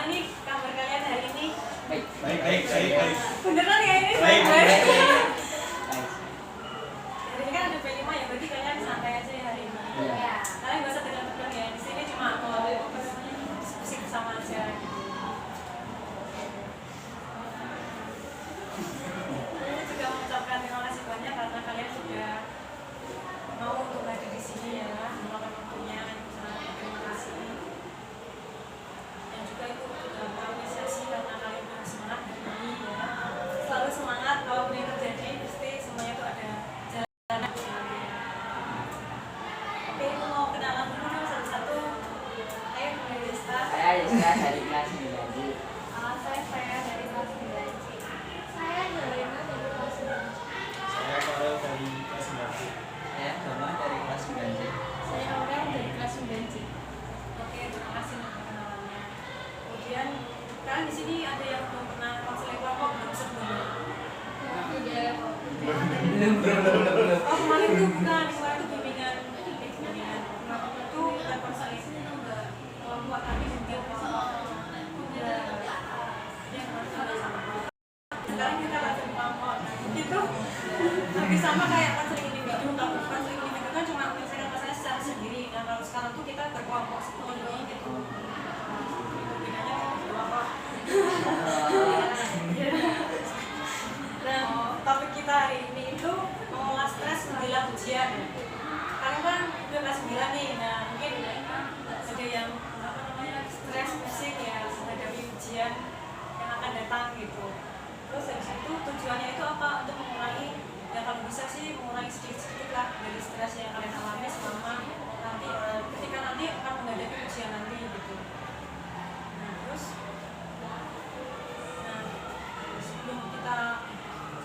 nih kabar kalian hari ini? Baik. Beneran ya ini? Baik. Hari ini kan ada P5 ya, berarti kalian santai aja ya hari ini. Iya. Kalian gak usah tegang-tegang ya. Di sini cuma mau diskusi bersama aja. Saya juga mengucapkan terima kasih banyak karena kalian sudah mau untuk hadir di sini ya, meluangkan waktunya. Terima kasih. Dan juga itu juga apresiasi karena kalian sudah semangat hari ini ya. Selalu semangat, kalau yang terjadi pasti semuanya itu ada jalan. Oke, aku mau kenalan dulu satu-satu. Ayo, mulai Desta. Saya Rizka dari kelas 9C. Saya dari kelas 9C. Saya Dorena dari kelas 9C. Saya Farel dari kelas 9C. Saya Doma dari kelas 9C. Saya Aurel dari kelas 9C. Oke, terima kasih untuk kenalannya. Kemudian kan di sini ada yang belum pernah konseling kelompok belum sebelumnya. Belum. Oh, kemarin itu bukan, kemarin itu bimbingan. Itu bukan konseling, itu enggak kelompok tapi bimbingan kelompok. Ya, kemarin sama. Sekarang kita langsung kelompok. Itu hampir sama kayak konseling individu. Kalau konseling individu kan cuma menyelesaikan masalah secara sendiri. Dan kalau sekarang tuh kita berkelompok semuanya gitu. Bedanya kayak kelompok. Nah, topik kita hari ini itu mengolah stres menjelang ujian. Kalian kan udah kelas 9 nih, nah mungkin ada yang stres fisik ya menghadapi ujian yang akan datang gitu. Terus habis itu tujuannya itu apa? Untuk mengurangi, ya kalau bisa sih mengurangi sedikit-sedikit lah dari stres yang kalian alami selama nanti ketika nanti akan menghadapi ujian nanti gitu. Nah terus, sebelum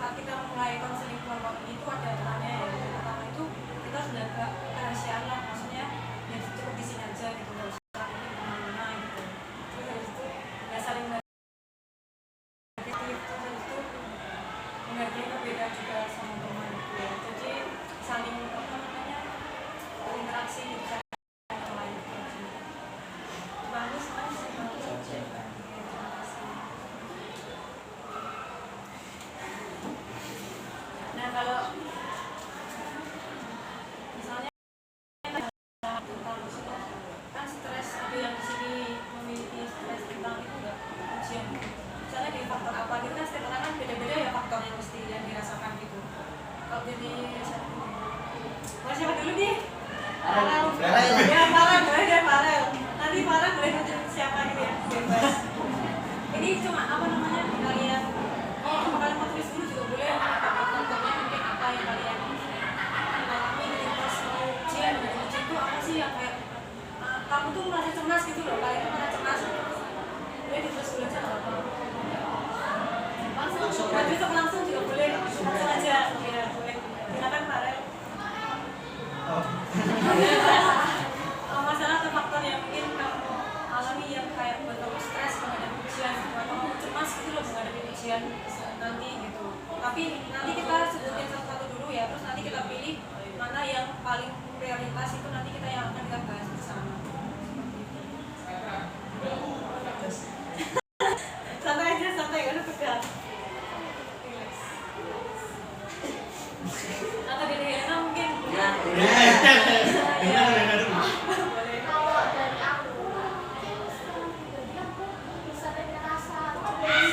saat kita mulai konseling kelompok ini itu ada aturannya ya. Yang pertama itu kita sudah agak kerahasiaan lah, maksudnya ya cukup di sini aja gitu, nggak usah kemana-mana gitu. Terus habis itu nggak saling negatif, terus habis itu menghargai perbedaan juga sama teman gitu ya. Jadi saling berinteraksi gitu sama lain gitu. Bagus mas. Nah kalau misalnya kan stres, ada yang di sini memiliki stres tentang itu enggak ujian. Misalnya di faktor apa gitu kan setiap orang kan beda-beda ya faktornya mesti yang dirasakan gitu. Kalau jadi siapa dulu nih? Farel. Ya Farel, boleh deh Farel. Nanti Farel boleh nunjuk siapa gitu ya, bebas. Ini cuma apa namanya kalian? Kalau kalian mau tulis dulu juga boleh. Faktornya mungkin apa yang kalian alami ketika mau ujian. Ujian itu apa sih yang kayak kamu tuh merasa cemas gitu loh, kalian tuh merasa cemas. Boleh ditulis dulu aja nggak apa-apa. Langsung juga boleh, langsung aja ya boleh. Silakan Farel. Masalah atau faktor yang mungkin kamu alami yang kayak buat kamu stres menghadapi ujian, buat kamu cemas gitu loh menghadapi ujian nanti gitu. Tapi nanti kita sebutin satu-satu dulu ya, terus nanti kita pilih mana yang paling prioritas, itu nanti kita yang akan kita bahas bersama. Santai aja, santai, gak ada tegang. Atau dari Helena mungkin? Kalau dari aku mungkin jadi aku sering ngerasa cemas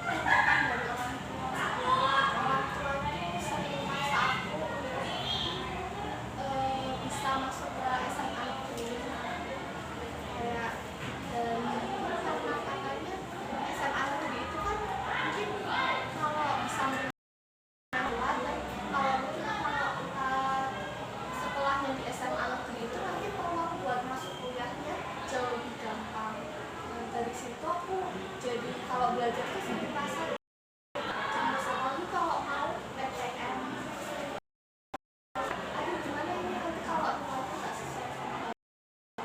tekanan dari orang tuanya itu sering maksa aku untuk bisa masuk ke SMA negeri. Kayak karena katanya SMA negeri itu kan mungkin kalau bisa lewat dan kalau mungkin kalau kita sekolahnya di SMA negeri itu nanti peluang buat masuk kuliahnya jauh lebih gampang. Nah, dari situ aku jadi kalau belajar tuh sering rasa cemas, apalagi kalau mau PTN. Aduh gimana ini nanti kalau aku nggak sesuai sama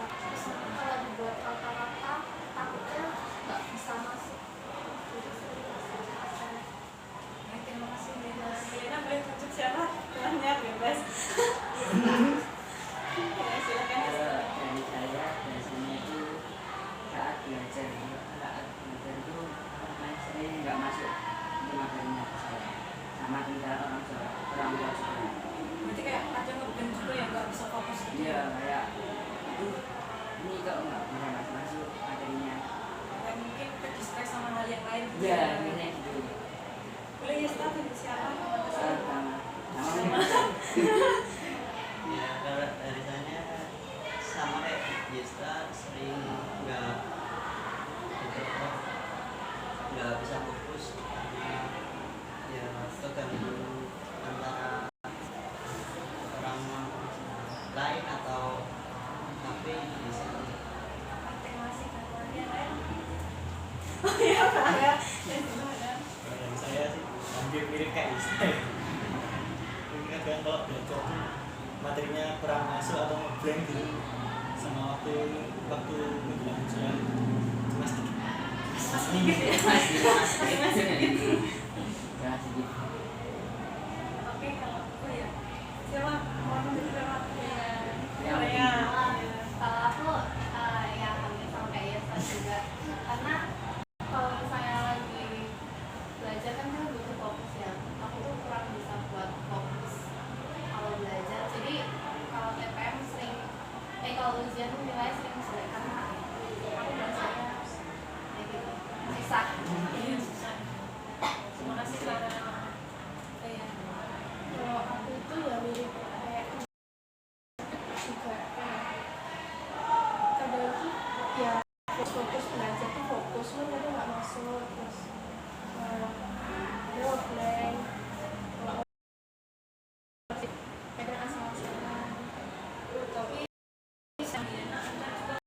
terus nanti kalau dibuat rata-rata takutnya nggak bisa masuk. Jadi sering rasa cemas. Terima kasih Helena, boleh tunjuk siapa? Temannya bebas. Ya, silakan. Dari saya biasanya itu saat belajar kadang kalau belajar tuh materinya kurang masuk atau ngeblank gitu sama waktu menjelang ujian cuma sedikit. sedikit ya Masih sedikit. Oke, kalau aku ya siapa mau menurut siapa ya Kalau aku ya hampir sama kayak Yesa juga, karena kalau misalnya lagi belajar kan kita butuh fokus ya. Aku tuh kurang bisa buat fokus kalau belajar. Jadi kalau TPM kalau ujian tuh nilai sering jelek karena aku belajarnya ya gitu susah. iya susah. Terima kasih karena kayak Kalau aku itu ya mirip kayak juga kadang tuh ya fokus belajar tuh fokus lu tapi nggak masuk terus lu blank kadang asal-asalan tapi yang enak anda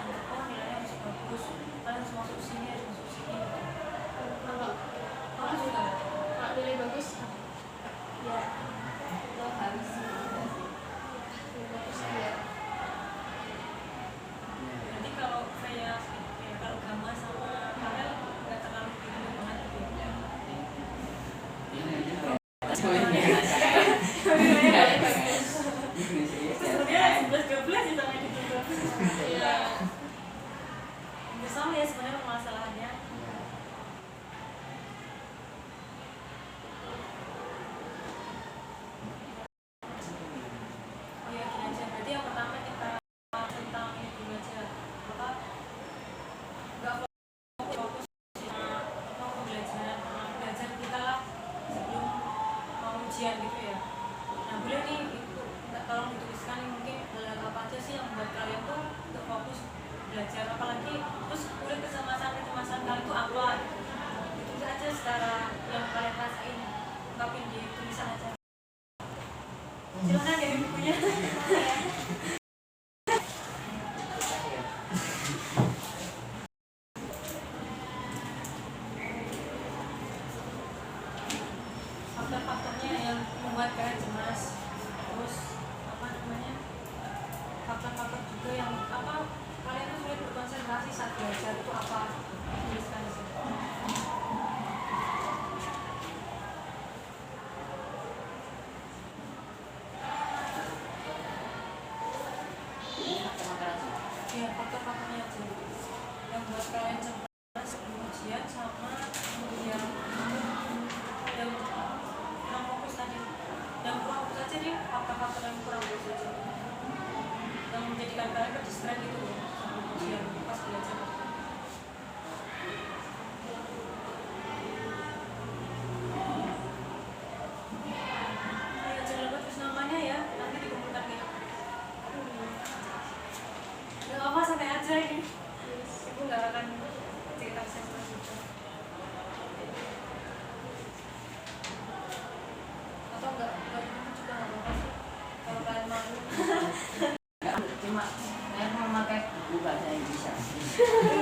juga oh nilainya harus bagus kalian harus masuk sini harus masuk sini kalau aku juga kalau nilai bagus ya Lo harus nilai bagus ya nanti kalau kayak kalau Gama sama Kamel nggak terlalu gitu banget gitu ya sebenarnya 11-12 ya sama itu juga ya hampir sama ya sebenarnya permasalahannya. Oh ya gini aja berarti yang pertama kita tentang ini dulu aja apa nggak fokus sama pembelajaran belajar kita lah sebelum mau ujian gitu ya. Nah boleh nih itu nggak tolong dituliskan nih mungkin hal apa aja sih yang membuat kalian tuh untuk fokus belajar apalagi terus udah kecemasan kalian tuh apa itu aja secara yang kalian rasain ungkapin di tulisan aja. Silakan dari bukunya. Faktor-faktornya yang membuat kalian cemas terus apa namanya faktor-faktor juga yang apa kalian tuh sulit berkonsentrasi saat belajar itu apa tuliskan di sini. Ya faktor-faktornya aja yang buat kalian cemas sebelum ujian sama kemudian yang kurang fokus tadi yang kurang fokus aja nih faktor-faktor yang kurang fokus aja yang menjadikan kalian berdistract gitu sebelum ujian pas belajar. Ayo jangan lupa tulis namanya ya nanti dikumpulkan gitu. Gak apa-apa santai aja ini ibu gak akan cerita sensor gitu atau enggak juga gak apa-apa sih kalau kalian malu. Cuma saya mau pakai buku bahasa Inggris.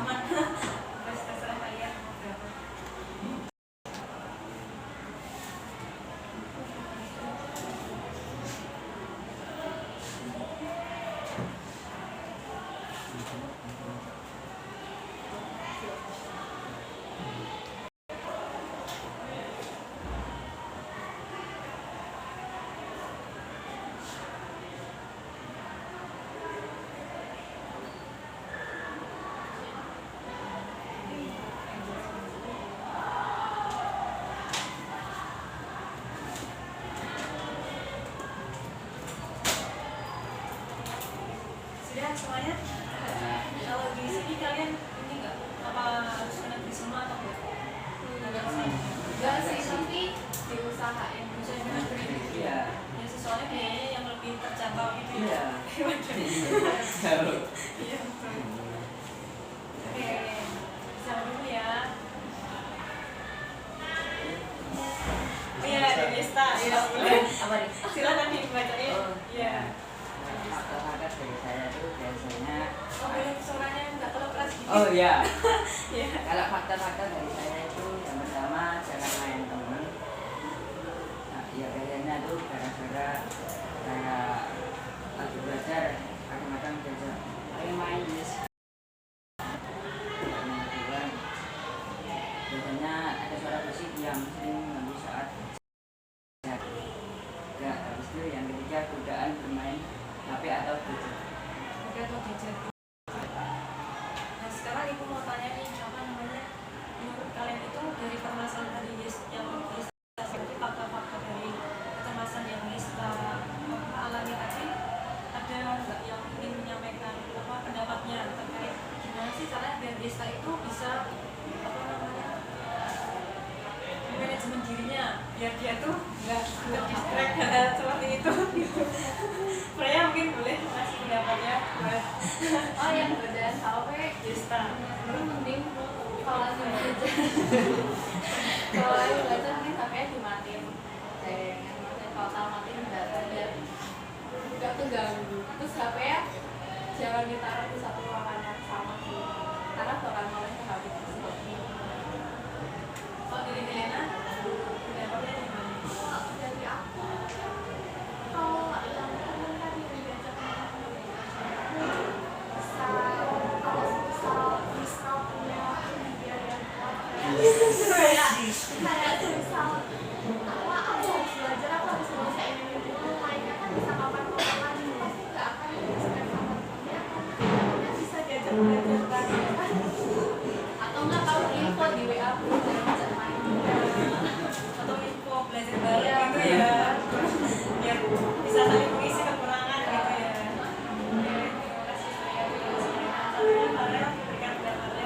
aman. Terus terserah kalian mau berapa. Sudah semuanya? Kalau di sini kalian ini nggak apa harus kena beli semua atau enggak? Enggak sih, tapi diusahain. Bisa juga beli. Iya. Ya soalnya biayanya yang lebih terjangkau gitu Iya. Iya. Iya betul. Oke, bisa dulu ya. Iya, di Desta. Iya, boleh. Apa nih? Silakan dibacain. Oh. Iya. Fakta-fakta dari saya tuh biasanya. Oh, boleh suaranya nggak terlalu keras gitu. Oh iya. Iya. Kalau fakta-fakta dari saya itu yang pertama jangan main teman. Nah, ya biasanya tuh gara-gara kayak lagi belajar kadang-kadang diajak ayo main yes. Yang kedua, biasanya ada suara musik yang sering mengganggu saat ya, habis itu yang ketiga godaan bermain HP atau gadget. Oke, tuh gadget. Nah, sekarang ibu mau tanya nih, apa namanya? Menurut kalian itu dari permasalahan tadi yang seperti fakta-fakta dari kecemasan yang Desta alami tadi, ada nggak yang ingin menyampaikan apa pendapatnya terkait gimana sih caranya biar Desta itu bisa apa namanya manajemen dirinya biar dia tuh nggak terdistract hal seperti itu. Freya mungkin boleh kasih pendapatnya buat Oh, yang godaan HP Desta. itu mending kalau lagi belajar. Kalau lagi belajar mungkin HP-nya dimatiin. Jangan matiin, kalau tahu matiin nggak keganggu. Terus HP-nya jangan ditaruh di satu ruangan yang sama sih, karena bakal mulai ke HP tersebut. Oh, dari Helena pendapatnya gimana? Dari aku, kalau yang temen tadi yang diajak bisa, kalau misal punya biar yang kuat kayak misal apa aku harus belajar, aku harus selesai ini dulu, mainnya kan bisa kapan-kapan, pasti nggak akan dispek sama temennya, temennya bisa diajak belajar bareng kan, atau nggak tahu info di WA pun diajak main. Atau info belajar bareng Iya. gitu ya, biar bisa saling mengisi kekurangan gitu ya. Oke, terima kasih Freya. Selanjutnya Farel berikan pendapatnya.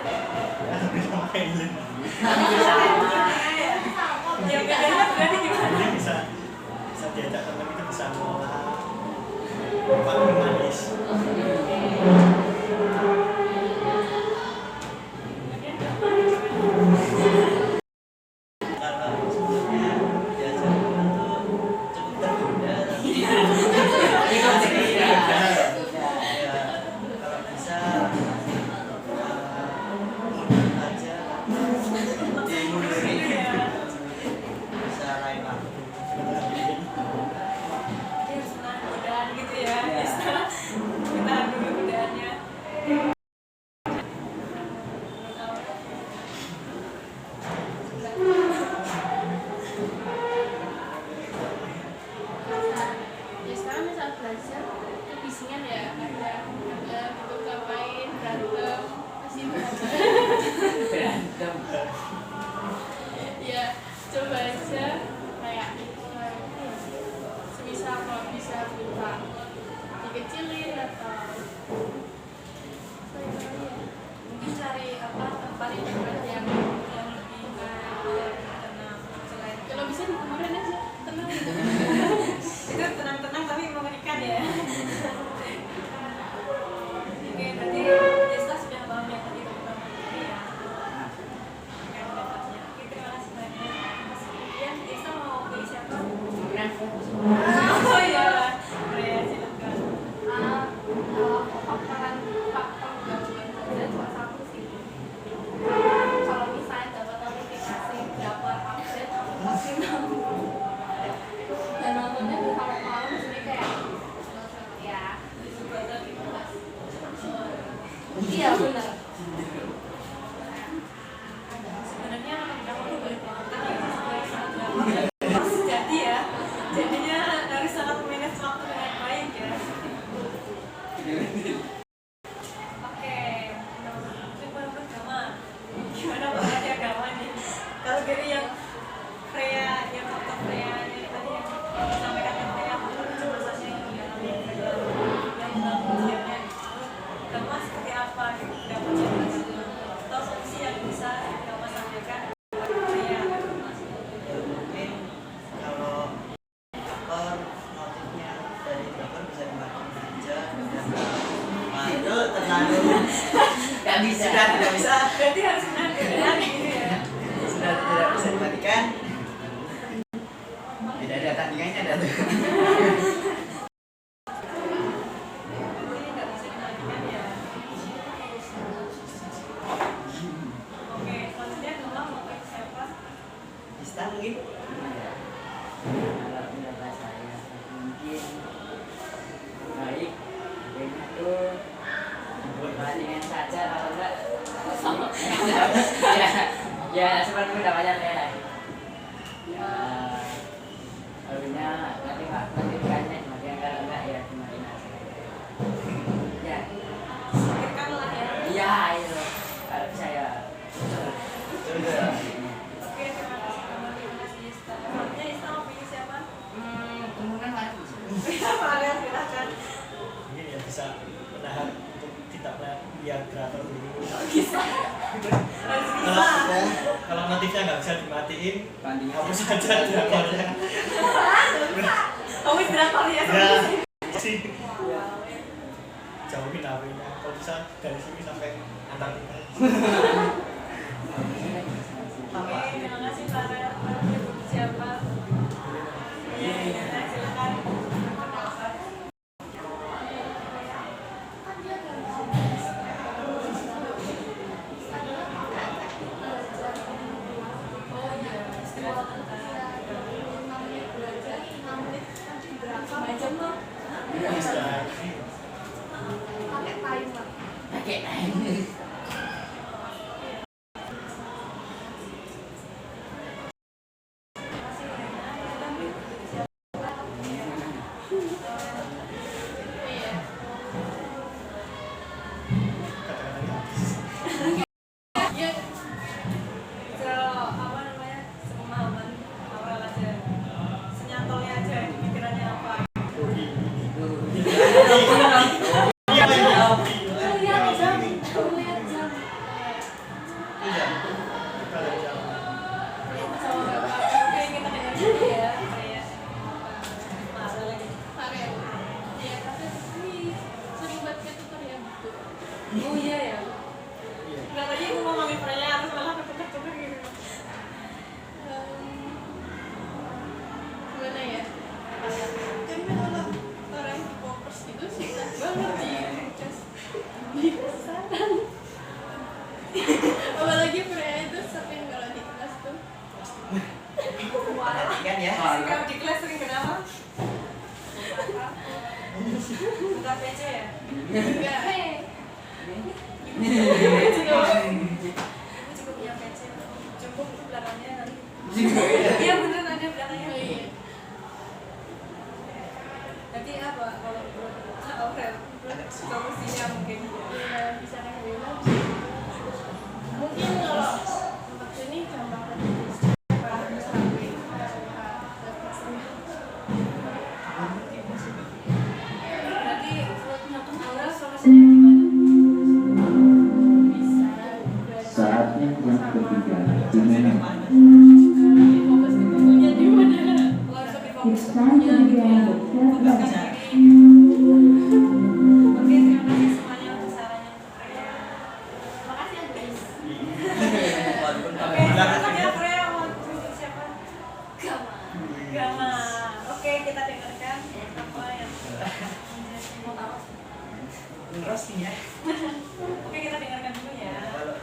Ya, tapi sama kayak Ilin. Ya bedanya berarti gimana? Jadi bisa diajak teman itu bisa mengolah paling manis. Karena sebelumnya diajak teman tuh cukup tergoda, tapi ya, kalau bisa mundur aja, dimundurin bisa lain waktu. Dia harus menahan godaan gitu ya. Bisa kita dulu godaannya. Yes, Gak bisa. Sudah tidak bisa. Berarti harus menahan gitu ya. Sudah tidak bisa dimatikan. Tidak ada tandingannya ada tuh. Ini nggak bisa dimatikan ya. Oke, selanjutnya Nula mau ke siapa? Bisa mungkin. Iya. Kalau pendapat saya mungkin baik adanya tuh pertandingan saja kalau enggak ya ya seperti pendapatnya saya ya lalunya nanti pak pendidikannya dimatikan kalau enggak ya dimatikan aja ya Pikirkan lah ya. iya itu kalau saya Sudah. Oke, terima kasih Kamal, terima kasih Ista. Selanjutnya Ista mau pilih siapa? kemungkinan lagi Maria, silakan. Mungkin ya bisa menahan untuk tidak melihat kreator dulu. Harus bisa. Kalau notifnya nggak bisa dimatiin, banding hapus saja kreatornya. Kamu drakor ya? Ya, sih. Jauhin HP-nya. Kalau bisa dari sini sampai Antartika. Oke, terima kasih Pak Rel. Siapa? Ya, silakan. kan dia gampang Oh iya, istirahat antara. 5 menit belajar 5 menit kan berapa Macam tuh. Bisa. pakai timer pakai Kata-katanya habis. ya Apa namanya? Sepemahaman Aurel aja. Senyantolnya aja di pikirannya apa. lihat jam lihat jam Oke, kita dengar dulu ya. Kayak Aurel lagi. Maria ya tapi ini sering buat kayak tutorial gitu Oh iya ya. Nggak tadi aku mau ngambil Freya terus malah ketukar-tukar gitu. gimana ya kan kalau orang fokus itu susah banget di kesaran apalagi Freya itu sering kalau di kelas tuh Perhatikan ya. Kamu di kelas sering kenapa? Buka PC ya? enggak Aku juga punya PC. Cukup tuh belakangnya nanti. Iya beneran ada belakangnya. iya Nanti apa kalau Aurel solusinya mungkin? ya bisa kayak bilang mungkin kalau waktu ini gampang lebih harus sampai Berarti Aurel solusinya gimana? bisa Saatnya yang ketiga, dimana fokus ke bukunya di mana Harus lebih fokus ke bukunya gitu ya. Fokuskan diri. Oke, terima kasih semuanya untuk sarannya untuk Freya. makasih ya guys Oke, selanjutnya Freya mau tunjuk siapa? Gama. Oke, kita dengarkan apa yang menjadi motivasi. Roasting ya. Oke, kita dengarkan dulu ya. Kalau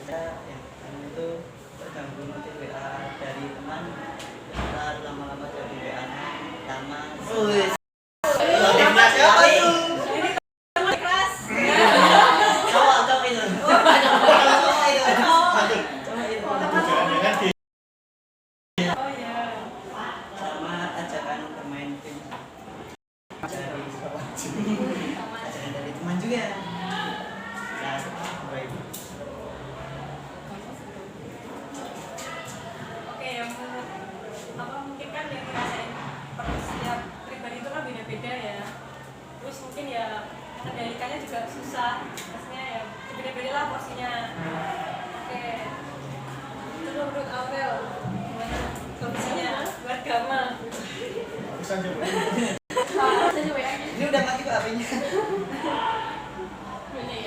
saya yang itu terganggu notif WA dari teman, ntar lama-lama jadi WA lama. Notifnya siapa itu? Ini teman di kelas. Cowok itu. Cowok itu. Jangan-jangan di Oh iya. sama ajakan bermain game dari ajakan dari teman juga. Nah, baik. Oke, yang menurut apa mungkin kan yang dirasain per setiap pribadi itu kan beda-beda ya. Terus mungkin ya mengendalikannya juga susah. Maksudnya ya beda-beda lah porsinya. Oke. Itu menurut Aurel gimana solusinya buat Gama? Bagus aja, Bu. saya juga ya Ini udah mati kok HP-nya. gimana ya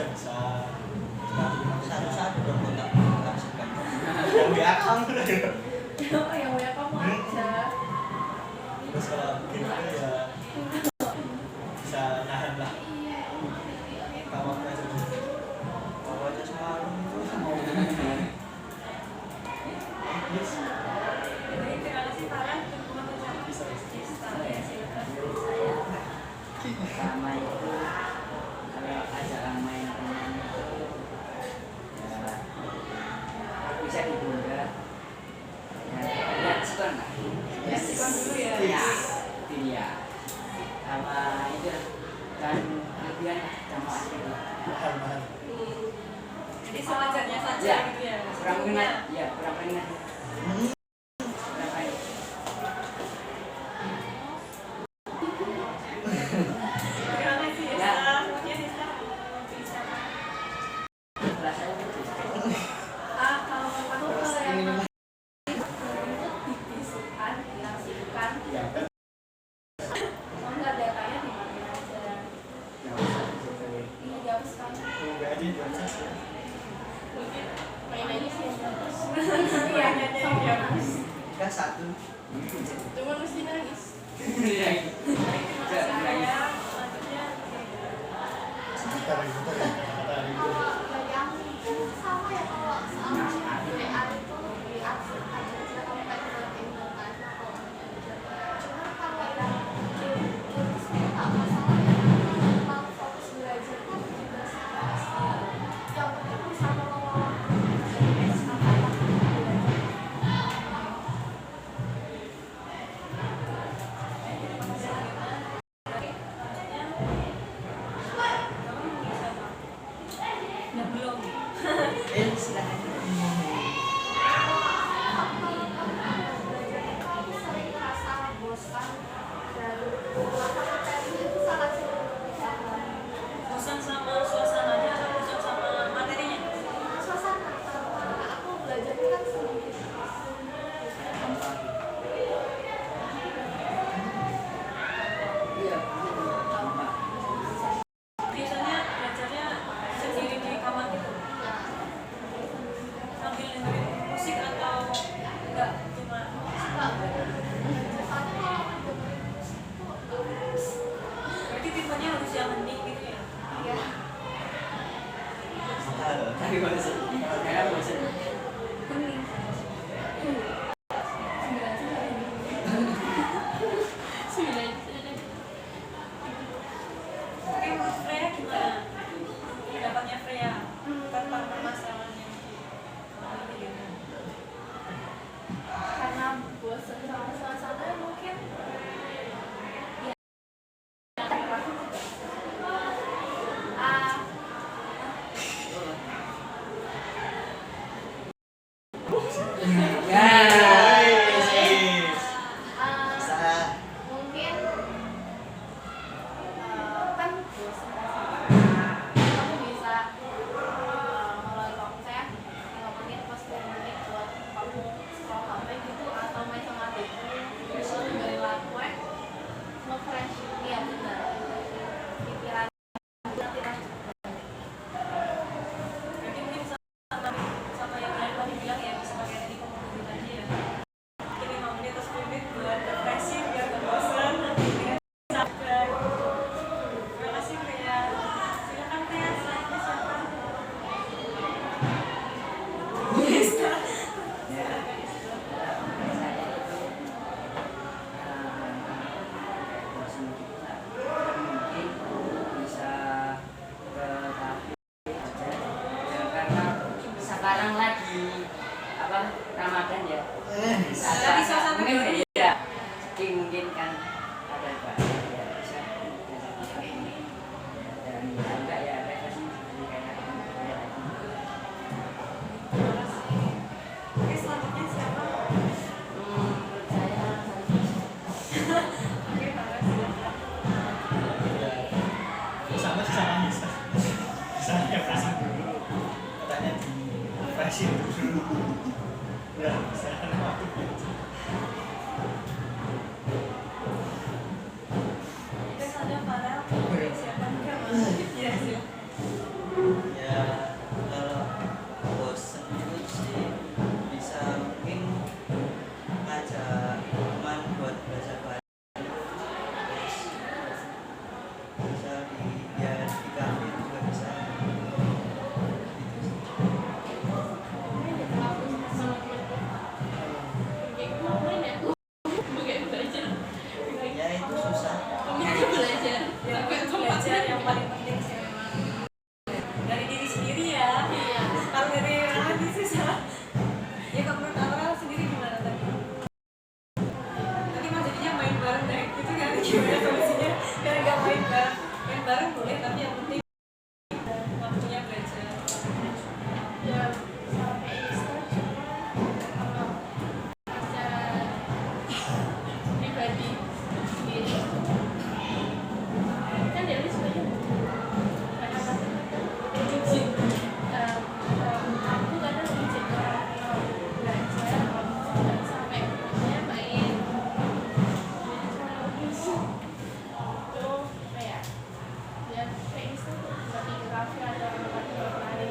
aja bisa. Satu-satu dong kontak kasihkan. Yang WA kamu yang WA kamu aja. terus kalau begini tuh ya bisa nahan lah. Kamu aja dulu. Kalau aja semalam itu mau Yes. Jadi terima kasih Farhan. Bisa. Oh ya, menurut saya pertama itu kalau ajakan main teman itu ya bisa ditunda ya lihat diskon lah Lihat diskon dulu ya. ya itu dia sama itu dan kelebihan sama asli Mahal. Jadi sewajarnya saja ya gitu ya. kurang minat ya kurang minat kurang baik. Terima kasih ya. Ya. Kemudian Nisa bisa. Kelas saya Kalau aku yang dibisukan, dilangsungkan, Ya kan. Enggak datanya di mana aja. nggak usah dicobain. Ini jauh sekali. Semoga aja dibaca sih. Main aja sih yang bagus. Iya, nyanyi yang bagus. kan satu. Cuman mesti nangis. Iya. Nggak, Saya selanjutnya Sebentar ya. Kata hari itu. Kalau yang sama ya kalau soal WA itu lebih aktif aja jika kamu kayak ngeliatin kan atau cuman kalau yang itu sebenarnya nggak masalah ya kalau fokus belajar kan juga sama yang penting bisa mengelola sama apa yang belum. Silakan. sering merasa bosan dan masa materi itu sangat sulit dicapai. Bosan sama suasananya atau bosan sama materinya? Suasana karena aku belajar kan sendiri. Iya, begitu. Gampang. Biasanya belajarnya sendiri di kamar gitu, sambil dengerin musik atau enggak cuma berarti tipenya harus yang hening gitu ya? Tapi bosan. Karena bosan. Oke, menurut Freya gimana? Pendapatnya Freya tentang permasalahan yang di Karena bosan sama suasana mungkin ya ah Ya. Bisa. mungkin kan bosan kamu bisa mulai konten 5 menit pas 10 menit buat kamu scroll HP gitu atau main sama adikmu bisa dengerin lagu nge-fresh iya benar pikiran nanti berarti mungkin sama yang lain tadi bilang ya, bisa pakai teknik komputer tadi ya. Mungkin 5 menit atau 10 menit buat refreshing biar gak bosan, nanti dia sadar. Terima kasih Freya. Silakan Freya, selanjutnya siapa? Nista. Ya. Saya itu bosan juga. Mungkin bisa ke kafe aja. Ya, karena sekarang lagi apa Ramadan ya. Lagi suasana mungkin baru. beda. Jadi mungkin kan ada bahasa ya bisa belajar di kafe. Dan ya enggak ya refreshing seperti kayak kayak tadi. Terima kasih. Oke, selanjutnya siapa? Menurut saya Oke, Farah silakan. Ya. Sama sih sama bisa. Bisa refreshing dulu. Katanya di refreshing dulu. Ya, bisa waktu gitu. Oke, selanjutnya Farah. Oke, siapa? Iya, silakan. bareng boleh, tapi yang penting waktunya belajar. Ya sampai Insta cuma kalau secara pribadi sendiri kan dari sebenarnya banyak banget izin aku kadang izin orang kalau belajar dan sampai pokoknya main itu kayak ya kayak Insta tuh berarti ke kafe atau berarti lari.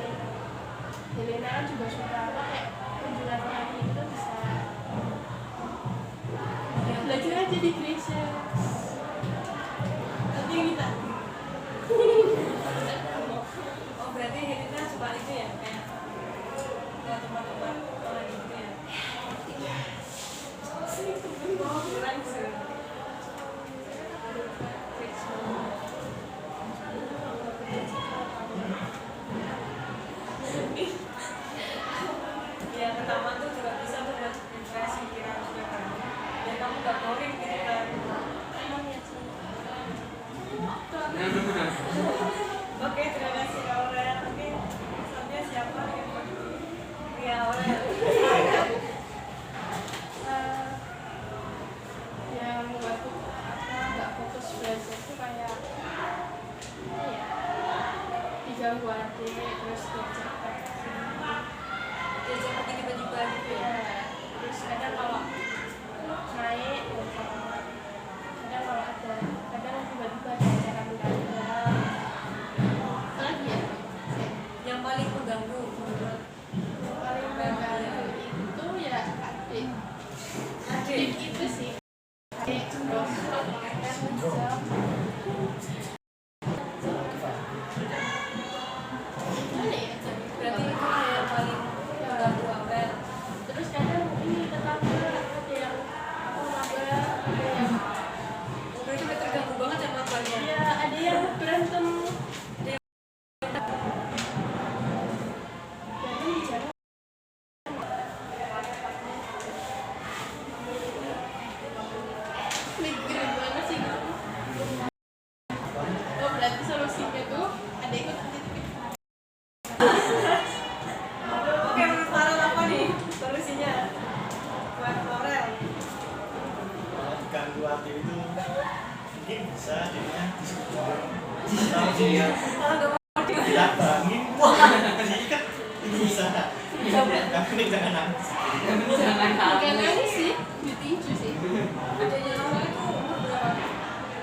Helena kan juga suka apa kayak kunjungan lari itu kan bisa belajar aja di gereja nanti kita Oh berarti Helena suka itu ya, kayak ke tempat-tempat orang gitu ya. Oh keren sih. Ya pertama tuh juga bisa tuh buat refresh pikiran juga kan. Dan kamu gak boring gitu kan. emang ya sih Oke, terima kasih Aurel. Oke, selanjutnya siapa yang mau ya Aurel. yang membantu apa nggak fokus belajar tuh kayak apa ya diganggu adik terus diajak Diajak pergi tiba-tiba gitu ya. ya terus kadang kalau naik kadang kalau ada kadang tiba-tiba ada acara mendadak apa lagi ya Yang paling mengganggu menurut paling mengganggu itu ya adik adik itu sih adik terus jam gimana ya berarti itu yang paling mengganggu Aurel. terus kadang ini tetangga ada yang maba ada yang Berarti udah terganggu banget sama keluarga. ya ada yang berantem berantem di jalan mikir banget sih gitu. Oh berarti solusinya tuh ada ikut titip Oke, menurut Aurel apa nih solusinya buat Aurel? Kalau diganggu hati itu mungkin bisa jadinya diskusi. Tahu sih ya. Kalau nggak mau di Dilabangin, wah, diikat. Itu bisa. Tapi ini jangan nangis. Jangan bukan nangis. nangis sih ditinju sih adanya Aurel itu umur berapa?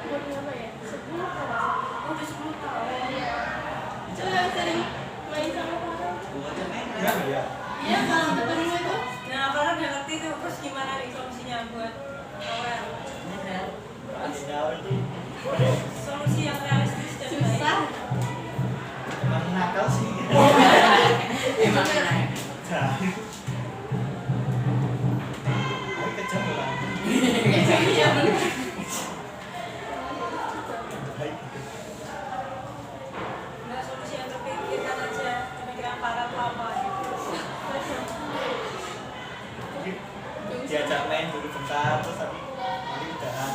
umur berapa ya 10 kalau Oh, udah 10 tahun. iya coba sering main sama orang Buatnya main Enggak ya. iya kalau ketemu itu Nah, Aurel udah ngerti tuh, terus gimana nih solusinya buat Aurel? Jauh itu Solusi yang realistis dan susah emang nakal sih. Emang naik. Tapi kejam lah. iya bener Baik gitu. nggak solusi yang terpikirkan aja, pemikiran para pelapa gitu. Mungkin diajak main dulu bentar terus tapi nanti udahan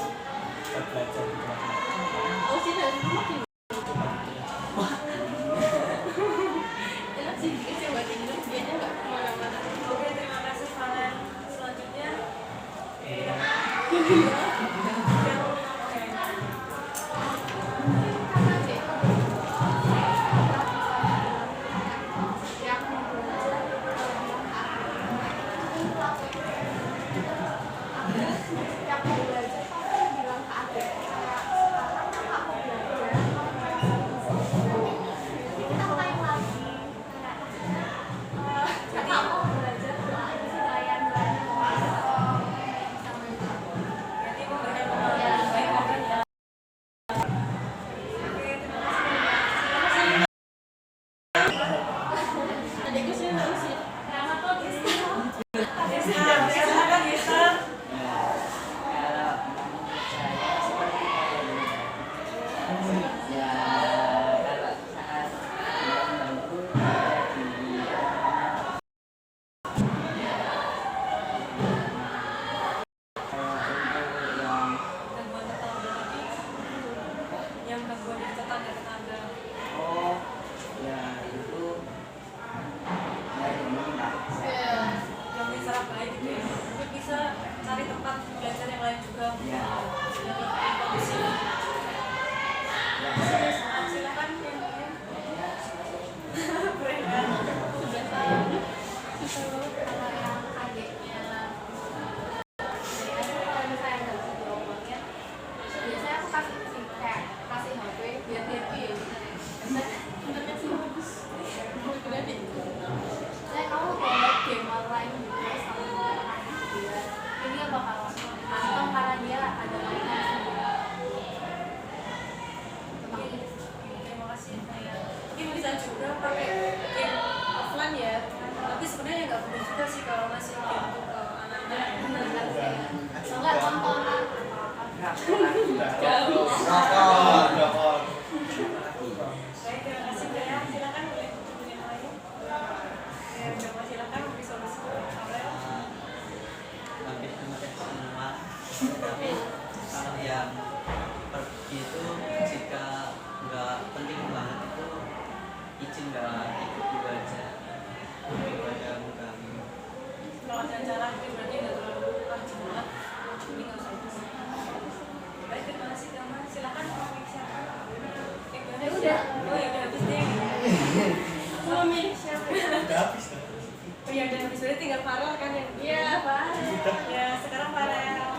kita belajar gitu macam-macam. oh sih dari rumah gimana enak sih dikasih buat tinggal dia aja nggak kemana-mana Oke, terima kasih Farhan. Selanjutnya Yang mau belajar, aku bilang ke adik, kayak sekarang aku belajar, Rokok. Baik, terima kasih Mbak ya. Silakan boleh hubungin yang lain. Ya, Mbak silakan beri solusi. Aurel. Hampir terima kasih semua. Tapi kalau yang pergi itu jika nggak penting banget itu izin nggak ikut dulu aja daripada kami. Kalau ada acara itu berarti nggak terlalu rajin banget. Ini nggak usah ikut. Baik, terima kasih Gama. Silakan komik siapa? Ya udah. Oh ya udah habis deh. Komik siapa? Udah habis. Oh ya udah habis, berarti tinggal Farel kan yang. Iya, Pak. Ya sekarang Farel.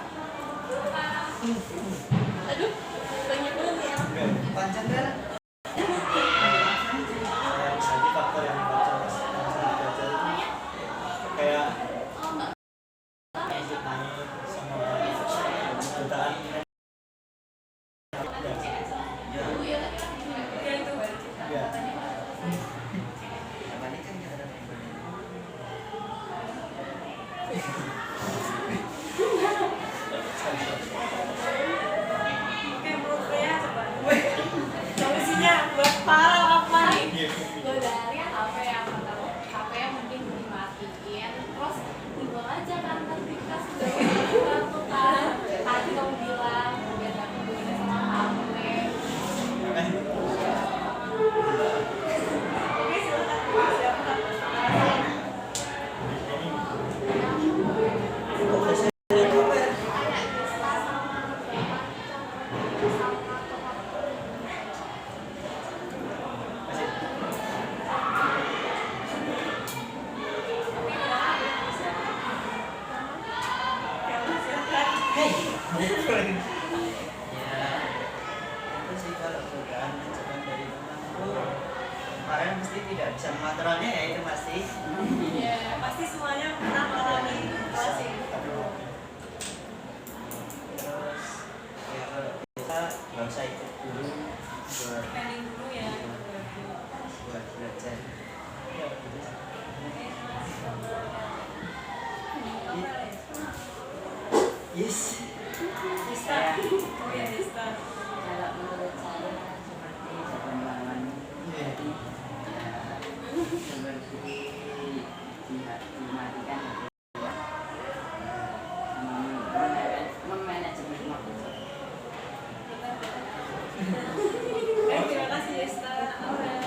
Aduh, banyak banget ya. Panjang kan? Saya misalnya faktor yang dibaca pas baca itu kayak Oh, enggak. ikut naik sama jutaan. Ya. Ya itu baru. Ya. Apa ini kan nggak ada yang Oke, menurut Freya coba. Solusinya buat Farel apa nih? Iya. Lo dari HP yang pertama, HP yang mending dimatiin, terus dibuang aja kan tadi kas kartu kan. Tadi kamu bilang biar gak hubunginnya sama HP. Oke, silakan. Siapa? Kayak Desta sama Bapak sama teman-teman. Ya, itu sih kalau godaan ajakan dari teman itu kemarin mesti tidak bisa mengontrolnya ya itu pasti. Iya, pasti semuanya pernah mengalami situasi. Terus ya kalau kita nggak usah ikut dulu buat Planning dulu ya. buat belajar. Ya, gitu sih. Yes. Desta. Oh ya Desta. Kalau menurut saya seperti zaman lawan Iya. seperti dimatikan memanajemen waktu. Baik, terima kasih Desta. Aurel.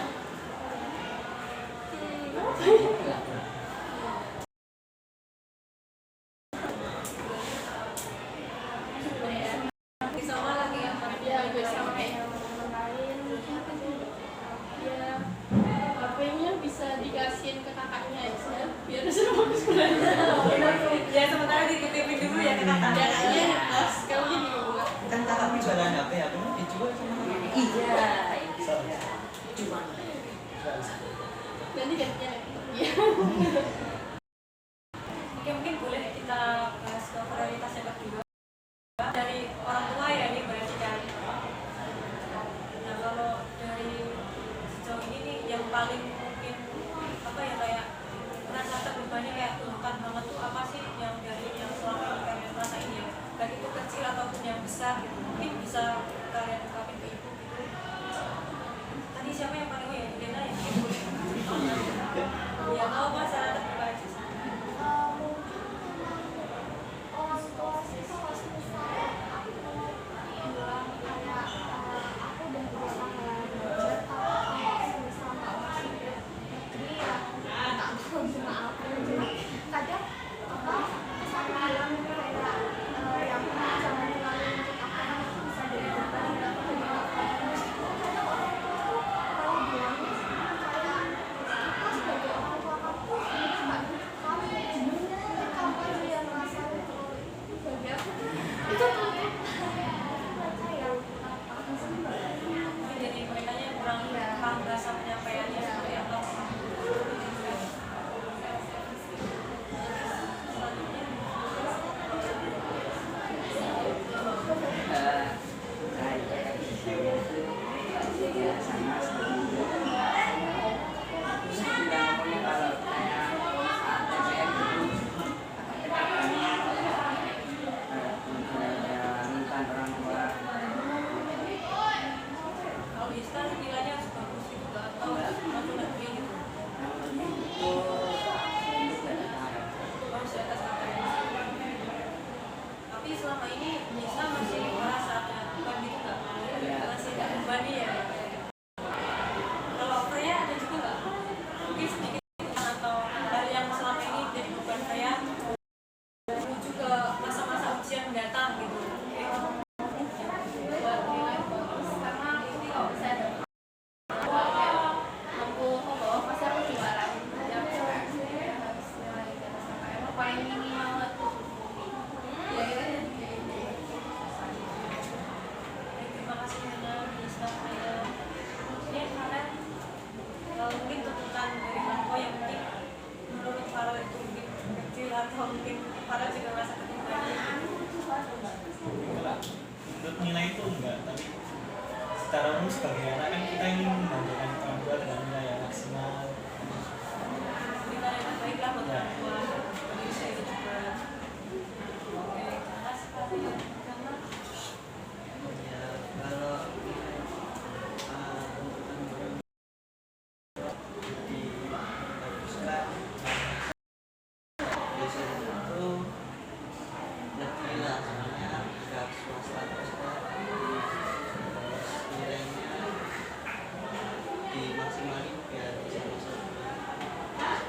Sama lagi yang Ya, gue sama kayak yang teman lain apa tuh? Ya, HP-nya bisa dikasihin ke kakaknya aja biar suruh bagus belajar. ya sementara dititipin dulu ya ke kakak. Ya kayaknya pas kamu jadi bunga. Kan kakakku jualan HP, aku mau dijual sama kakak. Iya, itu ya. Cuma Nanti gantinya. Iya. Oke, mungkin boleh kita bahas ke prioritas yang kedua dari orang tua ya, ini berarti kan. Nah kalau dari sejauh ini nih yang paling mungkin apa ya kayak merasa terbebani kayak tuntutan banget tuh apa sih yang dari yang selama ini kalian rasain ya, baik itu kecil ataupun yang besar gitu, mungkin bisa kalian ungkapin ke ibu gitu. Tadi siapa yang paling ya Dena ya? Ya tahu masalah terbebani nilai itu enggak, tapi secara umum sebagai anak kan kita ingin membanggakan orang tua dengan nilai yang maksimal. Kita yang terbaik lah buat orang tua. Jadi saya itu juga. Oke, Mas, apa yang kamu? Ya kalau dibaguskan biasanya itu negeri lah, soalnya nggak swasta terus kok, terus nilainya dimaksimalin biar bisa masuk ke sekolah.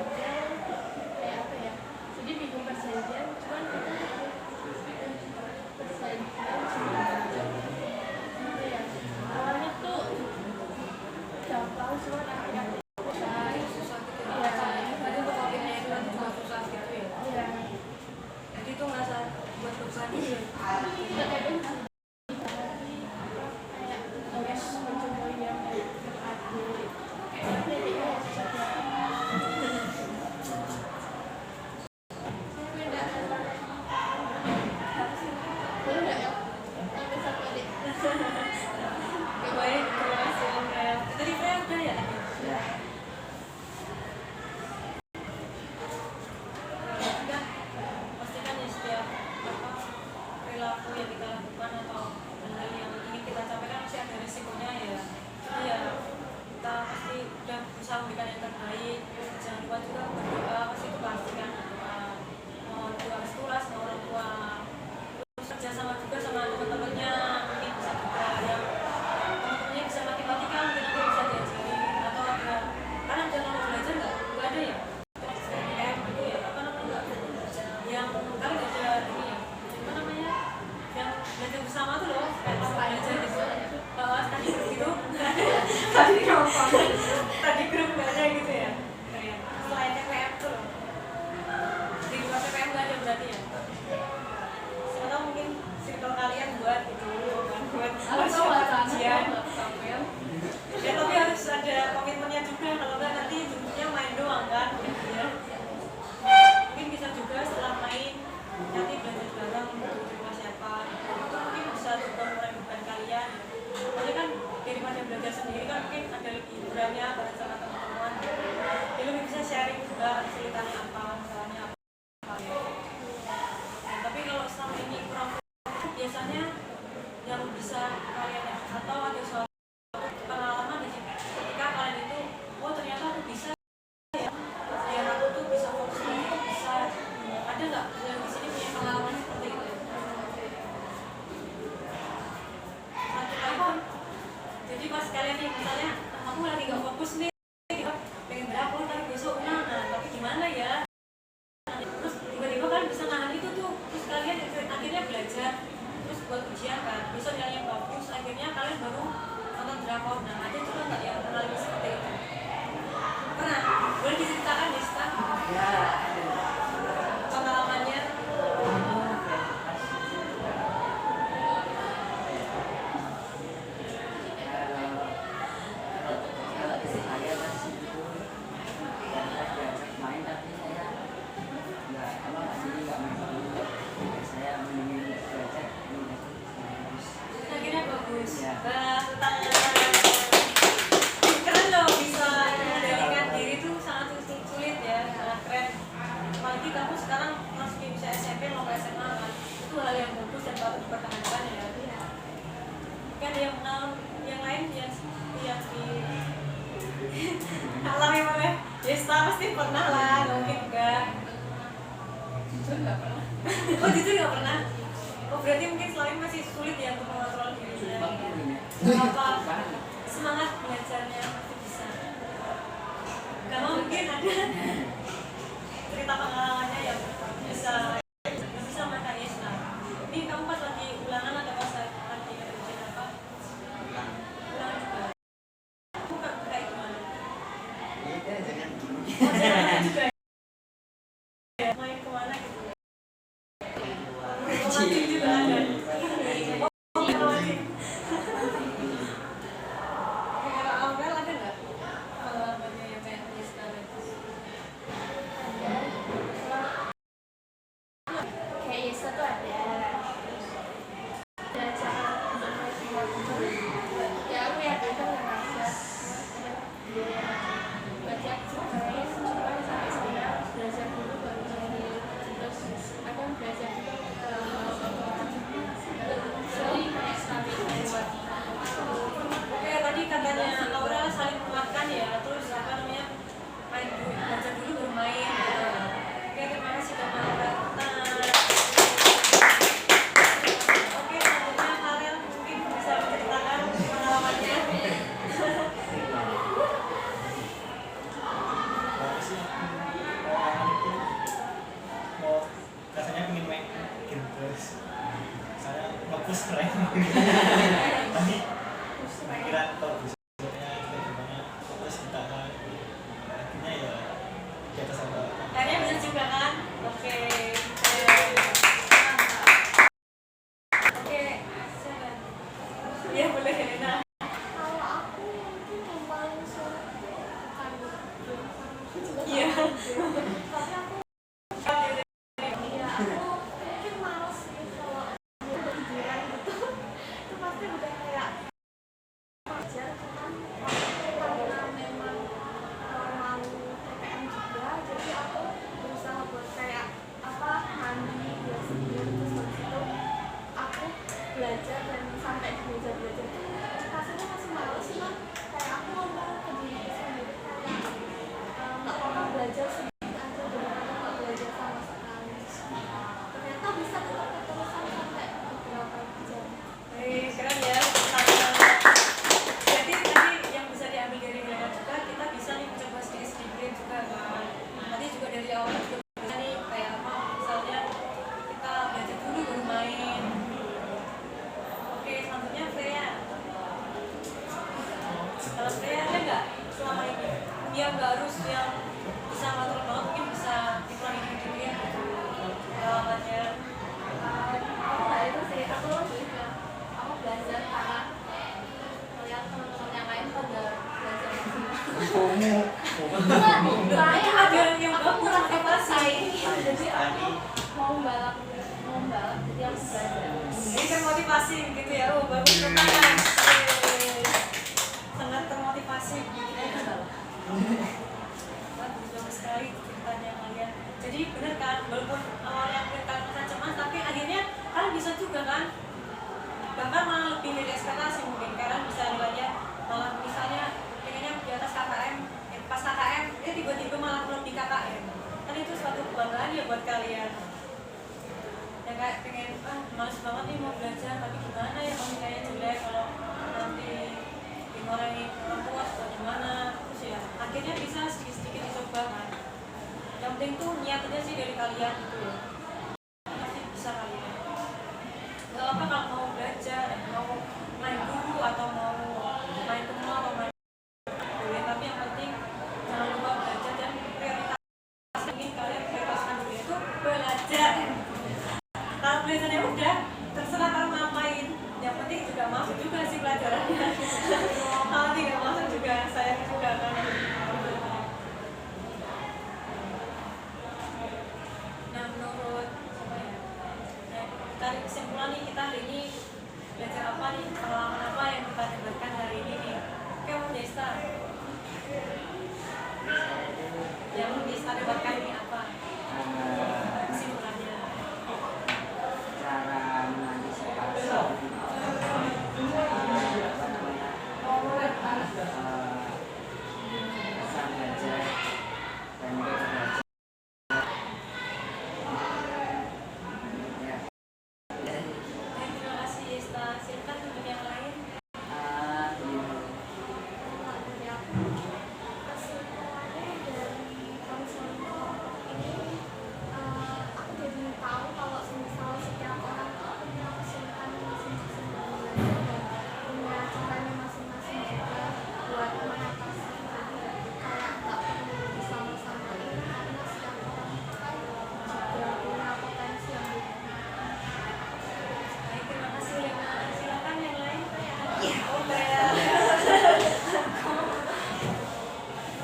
Kayak apa ya, jadi bikin perjanjian cuman perjanjian cuma apa ya, awalnya tuh gampang cuman akhirnya Susah gitu ya. Iya. Berarti untuk kopinya itu kan juga susah gitu ya. ya Jadi itu ngerasa buat beban gitu ya. nggak kadang kayak harus mencoba yang adik kayak dedeknya juga boleh nggak ya yang satu adik Baik, terima kasih Om Rel. Tadi saya udah ya? Ya, Udah. Pastikan ya setiap perilaku yang kita lakukan atau hal yang ingin kita capai kan pasti ada resikonya ya. Jadi ya kita pasti udah berusaha memberikan yang terbaik. Jangan lupa juga berdoa, pasti itu pastikan berdoa. Mohon doa restu lah sama orang tua. Terus kerjasama juga sama teman-temannya, mungkin bisa juga yang teman-temannya bisa matematika mungkin nanti bisa diajarin atau ada karena ada kalau belajar nggak ada ya itu ya apa namanya yang kan nggak ada ini ya apa namanya yang belajar bersama tuh loh kayak pas belajar gitu tadi grup gitu tadi grup nggak ada gitu ya kayak selain TPM tuh loh di luar TPM nggak ada berarti ya siapa tahu mungkin circle kalian buat gitu kan buat ujian ya tapi harus ada komitmennya juga kalau nggak nanti bentuknya main doang kan gitu ya mungkin bisa juga setelah main nanti belajar bareng gitu di rumah siapa itu mungkin bisa juga mengurangi beban kalian soalnya kan daripada belajar sendiri kan mungkin ada hiburannya bareng sama teman-teman jadi lebih bisa sharing juga ceritanya apa masalahnya apa ya. Nah, tapi kalau selama ini kurang biasanya yang bisa kalian atau ada suatu pengalaman di ketika kalian itu oh ternyata aku bisa ya biar aku tuh bisa fokus lagi bisa ada nggak yang di sini punya pengalaman seperti itu satu kali jadi pas kalian nih misalnya aku lagi nggak fokus nih pengen berapa tapi besok nah tapi gimana ya terus tiba-tiba kalian bisa nahan itu tuh terus kalian akhirnya belajar terus buat ujian kan besok nilainya bagus akhirnya kalian baru nonton drakor nah ada juga nggak yang mengalami seperti itu pernah boleh diceritakan ya Stan ya, pengalamannya kalau saya masih itu diajak main tapi saya nggak main dulu. Saya mendingin belajar ini bagus. akhirnya bagus Ya. tangan keren loh bisa mengendalikan diri tuh sangat sulit ya sangat keren apalagi kamu sekarang masuk bisa SMP mau ke SMA kan itu hal yang bagus dan patut dipertahankan ya kan yang yang lain yang di alami mana Desta pasti pernah lah nggak mungkin enggak jujur nggak pernah oh jujur nggak pernah oh berarti mungkin selama ini masih sulit ya untuk mengontrol diri sendiri apa semangat belajarnya masih bisa kalau mungkin ada cerita pengalamannya yang bisa sama Kak Yesna ini kamu pas lagi ulangan atau pas lagi ujian apa ulangan juga kamu kayak gimana Itu jangan oh jangan juga ya main kemana gitu romantis juga ada oh romantis dia nggak harus yang bisa ngatur banget, mungkin bisa dikurangin dikit ya gitu pengalamannya. Aku nggak itu sih, aku lebih ke aku belajar karena melihat teman-teman yang lain pada belajar maksimal. Soalnya Ada yang bagus motivasi. jadi aku mau balap jadi aku belajar. Ini termotivasi gitu ya, oh bagus banget. Sangat termotivasi gitu ya. Bagus sekali ceritanya kalian. Jadi benar kan, walaupun awalnya kalian merasa cemas, tapi akhirnya kalian bisa juga kan, bahkan malah lebih dari ekspektasi mungkin. Kalian bisa nilainya malah misalnya pengennya di atas KKM, pas KKM tiba-tiba malah lebih KKM. Kan itu suatu kebanggaan ya buat kalian. Ya kayak pengen, males banget nih mau belajar, tapi gimana ya kalau nilainya jelek, kalau nanti dimarahin orang tua atau gimana, terus ya akhirnya bisa sedikit-sedikit dicoba kan. Yang penting tuh niat aja sih dari kalian gitu ya, pasti bisa kalian. Gak apa kalau mau belajar, mau main dulu atau mau main ke mall atau main boleh, tapi yang penting jangan lupa belajar dan prioritas ingin kalian prioritaskan dulu itu belajar. Kalau belajarnya udah terserah kalau ngapain, yang penting juga masuk juga sih pelajarannya. Kalau tidak masuk juga sayang juga kan. Nah menurut apa ya, tarik kesimpulan nih, kita hari ini belajar apa nih, pengalaman apa yang kita dapatkan hari ini nih. Oke Om Desta, yang Desta dapatkan ini apa kesimpulannya? Cara mengantisipasi pesan belajar dan juga belajar ya. Terima kasih Desta, silakan untuk yang lain. Dari aku kesimpulannya dari konseling ini aku jadi tahu kalau semisal setiap orang tuh punya kesulitan masing-masing dalam belajar dan punya caranya masing-masing juga buat mengatasi. Jadi kayak nggak perlu disama-samain karena setiap orang itu kan juga punya potensi yang beda. Baik, terima kasih Lena. Silakan yang lain. Oh, Bea.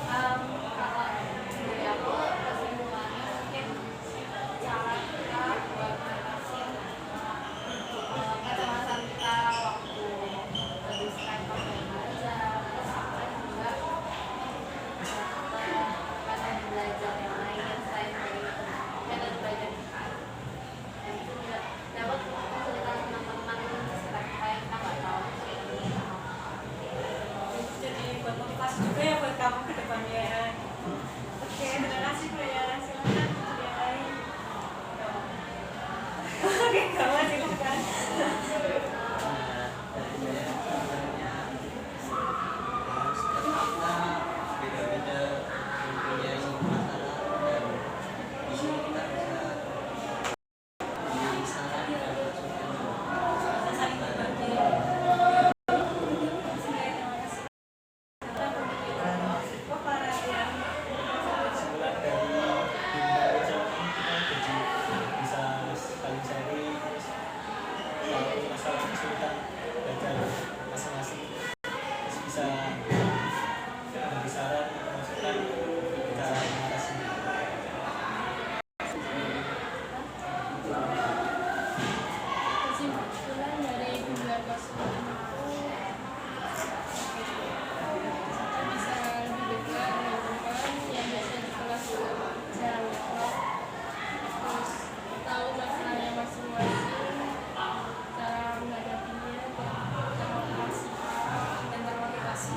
Kalau dari aku kesimpulannya mungkin cara kita buat mengatasi kecemasan kita waktu lebih sering pakai belajar, terus sampai juga metode belajar yang lain selain dari metode belajar kita. Dan itu juga dapat kesulitan teman-teman sekitar kita yang kita nggak tahu kayak gini. Jadi buat motivasi juga ya buat kamu ke depannya. Oke, terima kasih Bea. Silakan untuk yang lain. Oke, kamu silakan. Beda-beda mempunyai masalah, dan di sini kita bisa saling masukan. Bisa saling berbagi. Terima kasih. Oh, parah ya. Kesimpulan dari dunia kerja kita jadi bisa saling sharing, terus kalau masalah kesulitan belajar masing-masing, terus bisa memberi saran masukan cara mengatasinya. Kesimpulan dari dunia konseling itu bisa lebih dekat dengan teman yang biasa di kelas jarang dekat, terus tahu masalahnya masing-masing, cara menghadapinya, dan termotivasi.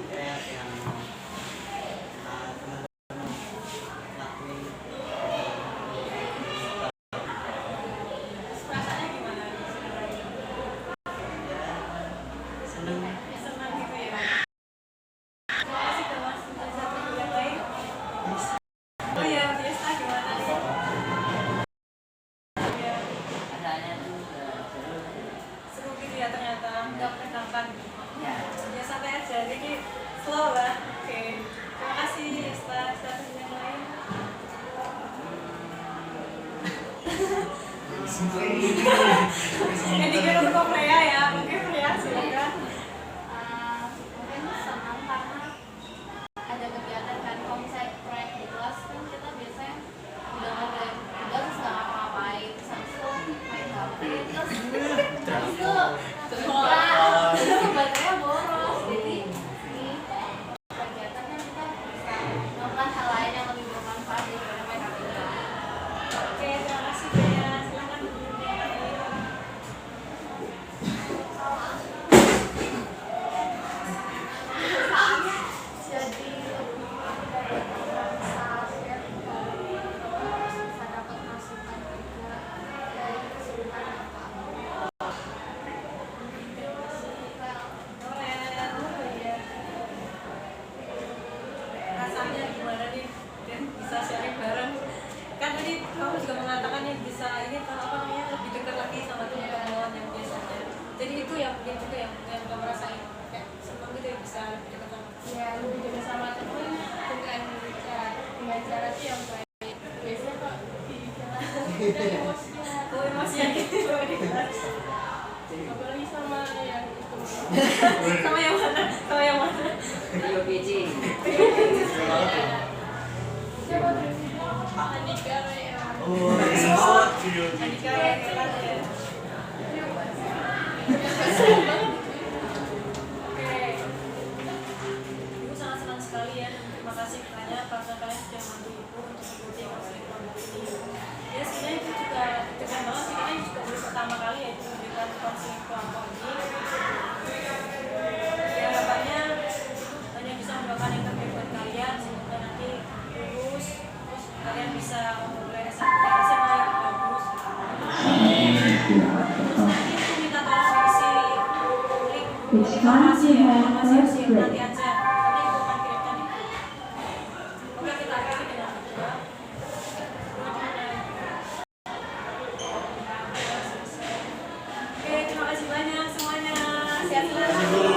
kayak yang teman-teman lakuin perasaannya gimana ya seneng senang gitu ya. Terima kasih udah Mas untuk satu yang lain. Oh ya biasa gimana nih ya, Rasanya tuh seru. seru gitu ya ternyata nggak menyenangkan. Ya, Ya santai aja, jadi slow lah. Oke, terima kasih staff yang lain. Yang dikira untuk Freya ya, mungkin Freya silakan. Mungkin senang karena ada kegiatan kan. Kalau misalnya proyek di kelas kan kita biasanya udah ada tugas terus nggak ngapa-ngapain, terus habis itu main HP, terus baterainya boros. Jadi ini kegiatan kan kita bisa melakukan hal lain yang lebih bermanfaat daripada main HP. Oke, terima kasih Freya. Silakan yang lain. Jadi lebih bisa share bisa dapat masukan juga dari kesulitan apa Rasanya gimana nih dan bisa sharing bareng, kan tadi kamu juga mengatakan yang bisa ini apa namanya lebih dekat lagi sama teman-teman yang biasanya, jadi itu yang mungkin juga yang kamu rasain kayak senang gitu ya bisa lebih dekat sama ya lebih dekat sama temen dengan cara sih yang baik. Biasanya kok di jalan dan emosian, oh emosian gitu apalagi sama yang itu sama yang mana Rio PC. siapa tuh Andika ya. Oh, sempat video Andika ya hebat ya. Oke, Ibu sangat senang sekali ya. Terima kasih banyak karena kalian sudah membantu Ibu untuk mengikuti konseling kelompok ini. Ya sebenarnya itu juga keren banget sih, karena ini juga baru pertama kali ya Ibu memberikan konseling kelompok ini. Ya harapannya hanya bisa membawakan yang terbaik buat kalian semoga nanti lulus terus kalian bisa memulai SMA yang bagus. Itu minta tolong diisi link informasi ya, informasi nanti aja. Nanti Ibu akan kirimkan itu. Oke, kita akhiri dengan itu. Oke, terima kasih banyak semuanya. Sehat selalu.